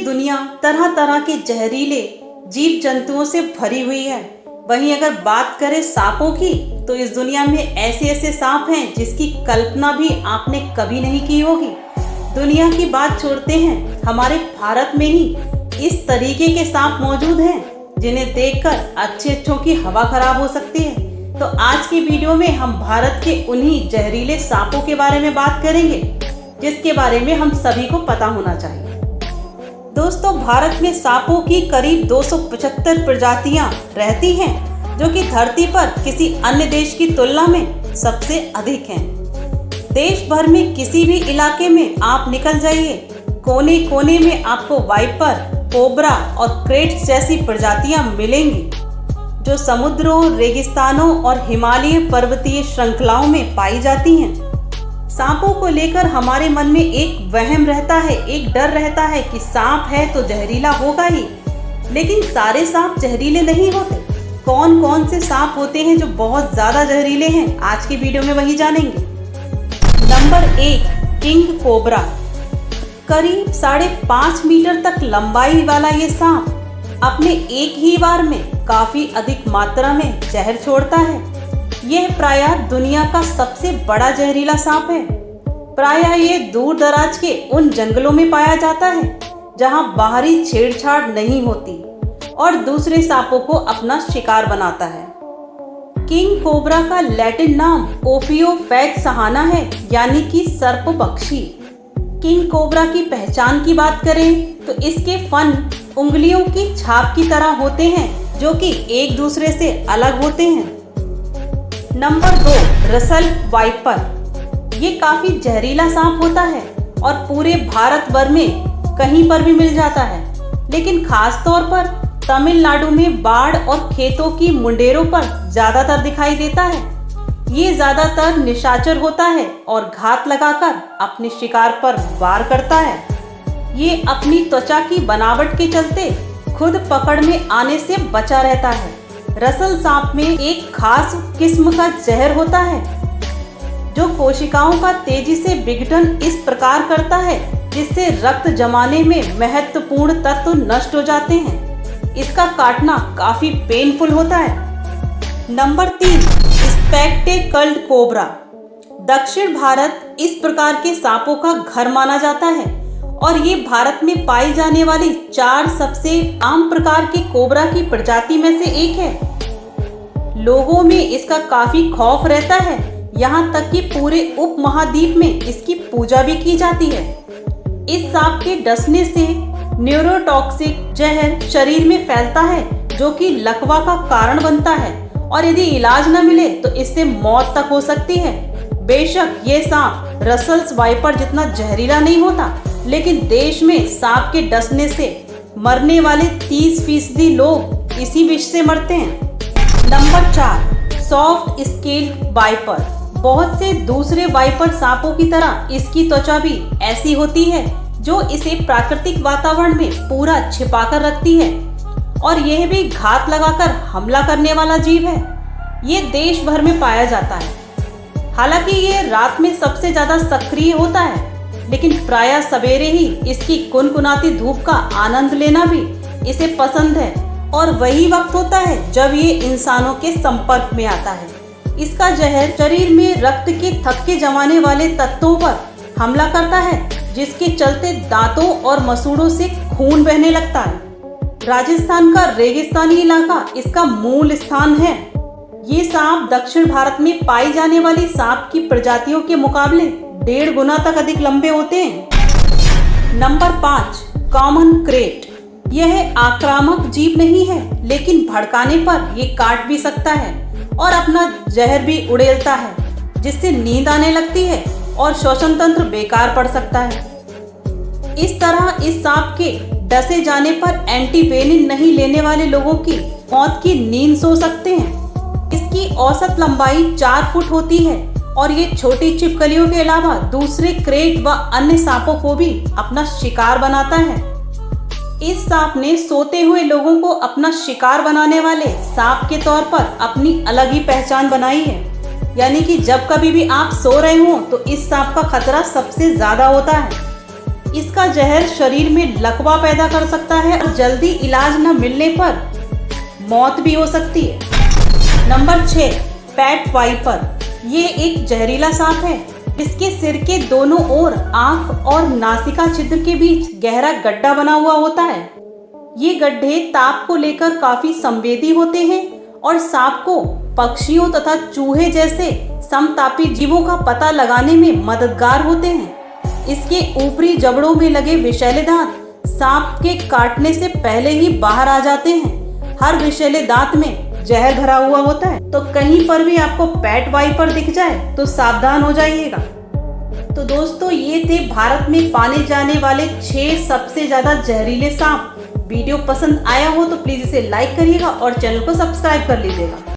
दुनिया तरह तरह के जहरीले जीव जंतुओं से भरी हुई है। वहीं अगर बात करें सांपों की, तो इस दुनिया में ऐसे ऐसे सांप हैं जिसकी कल्पना भी आपने कभी नहीं की होगी। दुनिया की बात छोड़ते हैं, हमारे भारत में ही इस तरीके के सांप मौजूद हैं जिन्हें देखकर अच्छों की हवा खराब हो सकती है। तो आज की वीडियो में हम भारत के उन्हीं जहरीले सांपों के बारे में बात करेंगे जिसके बारे में हम सभी को पता होना चाहिए। दोस्तों, भारत में सांपों की करीब 275 प्रजातियां रहती हैं, जो कि धरती पर किसी अन्य देश की तुलना में सबसे अधिक हैं। देश भर में किसी भी इलाके में आप निकल जाइए, कोने कोने में आपको वाइपर, कोबरा और क्रेट्स जैसी प्रजातियां मिलेंगी, जो समुद्रों, रेगिस्तानों और हिमालय पर्वतीय श्रृंखलाओं में पाई जाती हैं। सांपों को लेकर हमारे मन में एक वहम रहता है, एक डर रहता है कि सांप है तो जहरीला होगा ही, लेकिन सारे सांप जहरीले नहीं होते। कौन कौन से सांप होते हैं जो बहुत ज्यादा जहरीले हैं, आज की वीडियो में वही जानेंगे। Number 1, king cobra. करीब 5.5 मीटर तक लंबाई वाला ये सांप अपने एक ही बार में काफी अधिक मात्रा में जहर छोड़ता है। यह प्रायः दुनिया का सबसे बड़ा जहरीला सांप है। प्रायः ये दूर दराज के उन जंगलों में पाया जाता है जहां बाहरी छेड़छाड़ नहीं होती और दूसरे सांपों को अपना शिकार बनाता है। किंग कोबरा का लैटिन नाम ओफियोफेज सहाना है, यानी कि सर्प पक्षी। किंग कोबरा की पहचान की बात करें तो इसके फन उंगलियों की छाप की तरह होते हैं, जो कि एक दूसरे से अलग होते हैं। Number 2, Russell viper. ये काफी जहरीला सांप होता है और पूरे भारत भर में कहीं पर भी मिल जाता है, लेकिन खास तौर पर तमिलनाडु में बाढ़ और खेतों की मुंडेरों पर ज्यादातर दिखाई देता है। ये ज्यादातर निशाचर होता है और घात लगाकर अपने शिकार पर वार करता है। ये अपनी त्वचा की बनावट के चलते खुद पकड़ में आने से बचा रहता है। रसल सांप में एक खास किस्म का जहर होता है जो कोशिकाओं का तेजी से विघटन इस प्रकार करता है जिससे रक्त जमाने में महत्वपूर्ण तत्व नष्ट हो जाते हैं। इसका काटना काफी पेनफुल होता है। Number 3, spectacled cobra. दक्षिण भारत इस प्रकार के सांपों का घर माना जाता है और ये भारत में पाई जाने वाली 4 सबसे आम प्रकार के कोबरा की प्रजाति में से एक है। लोगों में इसका काफी खौफ रहता है, यहाँ तक कि पूरे उपमहाद्वीप में इसकी पूजा भी की जाती है। इस सांप के डसने से न्यूरोटॉक्सिक जहर शरीर में फैलता है, जो कि लकवा का कारण बनता है और यदि इलाज न मिले तो इससे मौत तक हो सकती है। बेशक ये सांप रसल्स वाइपर जितना जहरीला नहीं होता, लेकिन देश में सांप के डसने से मरने वाले 30% लोग इसी विष से मरते हैं। Number 4, soft scaled viper. बहुत से दूसरे वाइपर सांपों की तरह इसकी त्वचा भी ऐसी होती है जो इसे प्राकृतिक वातावरण में पूरा छिपाकर रखती है और यह भी घात लगाकर हमला करने वाला जीव है। ये देश भर में पाया जाता है। हालांकि ये रात में सबसे ज्यादा सक्रिय होता है, लेकिन प्रायः सवेरे ही इसकी कुनकुनाती धूप का आनंद लेना भी इसे पसंद है और वही वक्त होता है जब ये इंसानों के संपर्क में आता है। इसका जहर शरीर में रक्त के थक्के जमाने वाले तत्वों पर हमला करता है, जिसके चलते दांतों और मसूड़ों से खून बहने लगता है। राजस्थान का रेगिस्तानी इलाका इसका मूल स्थान है। ये सांप दक्षिण भारत में पाई जाने वाली सांप की प्रजातियों के मुकाबले 1.5 गुना तक अधिक लंबे होते हैं। Number 5, common crate. यह आक्रामक जीव नहीं है, लेकिन भड़काने पर ये काट भी सकता है और अपना जहर भी उड़ेलता है, जिससे नींद आने लगती है और श्वसन तंत्र बेकार पड़ सकता है। इस तरह इस सांप के डसे जाने पर एंटीवेनिन नहीं लेने वाले लोगों की मौत की नींद सो सकते हैं। इसकी औसत लंबाई 4 फुट होती है और ये छोटी छिपकलियों के अलावा दूसरे क्रेट व अन्य सांपों को भी अपना शिकार बनाता है। इस सांप ने सोते हुए लोगों को अपना शिकार बनाने वाले सांप के तौर पर अपनी अलग ही पहचान बनाई है। यानी कि जब कभी भी आप सो रहे हो तो इस सांप का खतरा सबसे ज्यादा होता है। इसका जहर शरीर में लकवा पैदा कर सकता है और जल्दी इलाज न मिलने पर मौत भी हो सकती है। Number 6, pit viper. ये एक जहरीला सांप है। इसके सिर के दोनों ओर आंख और नासिका छिद्र के बीच गहरा गड्ढा बना हुआ होता है। ये गड्ढे ताप को लेकर काफी संवेदी होते हैं और सांप को पक्षियों तथा चूहे जैसे समतापी जीवों का पता लगाने में मददगार होते हैं। इसके ऊपरी जबड़ों में लगे विषैले दांत सांप के काटने से पहले ही बाहर आ जाते हैं। हर विषैले दांत में जहर भरा हुआ होता है, तो कहीं पर भी आपको पैट वाइपर दिख जाए तो सावधान हो जाइएगा। तो दोस्तों, ये थे भारत में पाने जाने वाले 6 सबसे ज्यादा जहरीले सांप। वीडियो पसंद आया हो तो प्लीज इसे लाइक करिएगा और चैनल को सब्सक्राइब कर लीजिएगा।